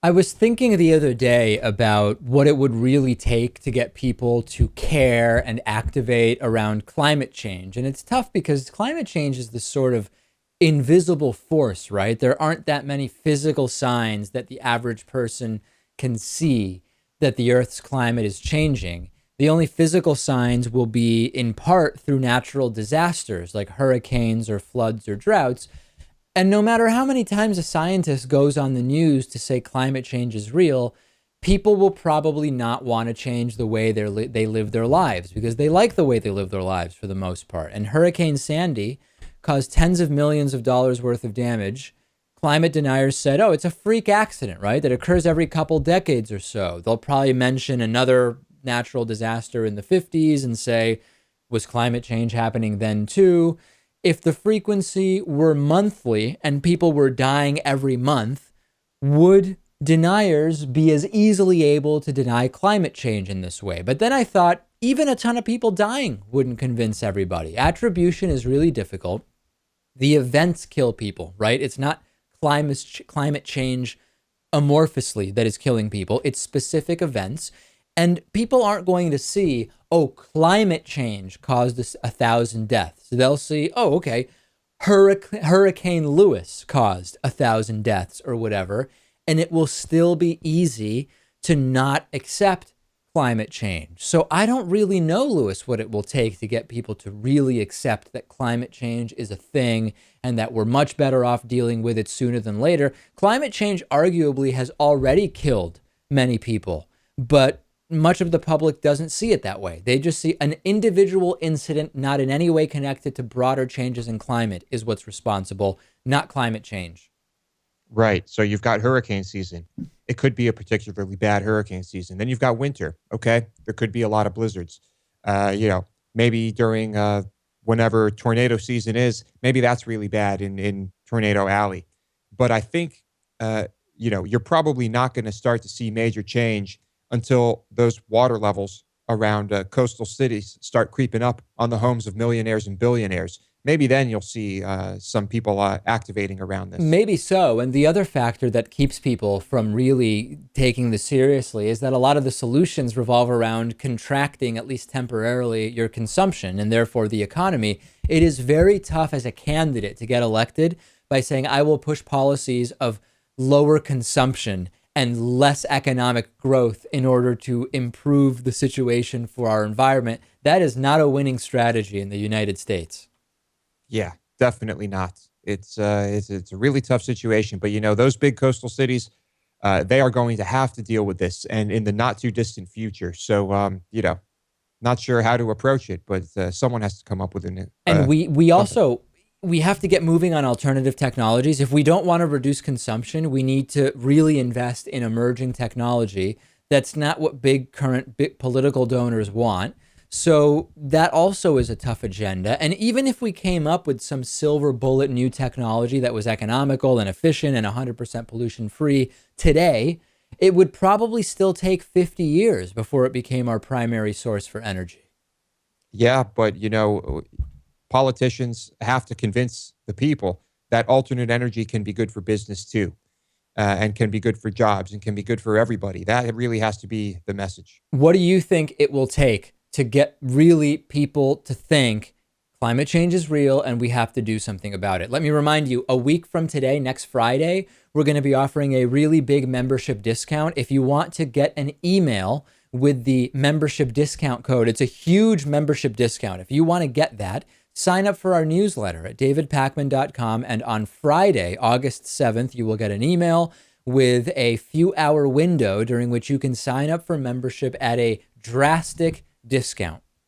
I was thinking the other day about what it would really take to get people to care and activate around climate change. And it's tough because climate change is this sort of invisible force, right? There aren't that many physical signs that the average person can see that the Earth's climate is changing. The only physical signs will be in part through natural disasters like hurricanes or floods or droughts. And no matter how many times a scientist goes on the news to say climate change is real, people will probably not want to change the way they live their lives because they like the way they live their lives for the most part. And Hurricane Sandy caused tens of millions of dollars worth of damage. Climate deniers said, oh, it's a freak accident, right? That occurs every couple decades or so. They'll probably mention another natural disaster in the 50s and say, was climate change happening then too? If the frequency were monthly and people were dying every month, would deniers be as easily able to deny climate change in this way? But then I thought even a ton of people dying wouldn't convince everybody. Attribution is really difficult. The events kill people, right? It's not climate change amorphously that is killing people. It's specific events. And people aren't going to see, oh, climate change caused 1,000 deaths. They'll see, oh, okay, Hurricane Lewis caused 1,000 deaths or whatever. And it will still be easy to not accept climate change. So I don't really know, Lewis, what it will take to get people to really accept that climate change is a thing and that we're much better off dealing with it sooner than later. Climate change arguably has already killed many people, but much of the public doesn't see it that way. They just see an individual incident not in any way connected to broader changes in climate is what's responsible, not climate change. Right. So you've got hurricane season. It could be a particularly bad hurricane season. Then you've got winter. Okay. There could be a lot of blizzards. Maybe during whenever tornado season is, maybe that's really bad in Tornado Alley. But I think, you're probably not going to start to see major change until those water levels around coastal cities start creeping up on the homes of millionaires and billionaires. Maybe then you'll see some people activating around this. Maybe so. And the other factor that keeps people from really taking this seriously is that a lot of the solutions revolve around contracting, at least temporarily, your consumption and therefore the economy. It is very tough as a candidate to get elected by saying, I will push policies of lower consumption and less economic growth in order to improve the situation for our environment. That is not a winning strategy in the United States. Yeah, definitely not. It's a really tough situation, but those big coastal cities, they are going to have to deal with this, and in the not too distant future. So, not sure how to approach it, but someone has to come up with an. And we also we have to get moving on alternative technologies. If we don't want to reduce consumption, we need to really invest in emerging technology. That's not what big political donors want. So that also is a tough agenda. And even if we came up with some silver bullet new technology that was economical and efficient and 100% pollution free today, it would probably still take 50 years before it became our primary source for energy. Yeah, but politicians have to convince the people that alternate energy can be good for business too, and can be good for jobs and can be good for everybody. That really has to be the message. What do you think it will take to get really people to think climate change is real and we have to do something about it? Let me remind you, a week from today, next Friday, we're going to be offering a really big membership discount. If you want to get an email with the membership discount code, it's a huge membership discount. If you want to get that, sign up for our newsletter at davidpakman.com. And on Friday, August 7th, you will get an email with a few-hour window during which you can sign up for membership at a drastic discount.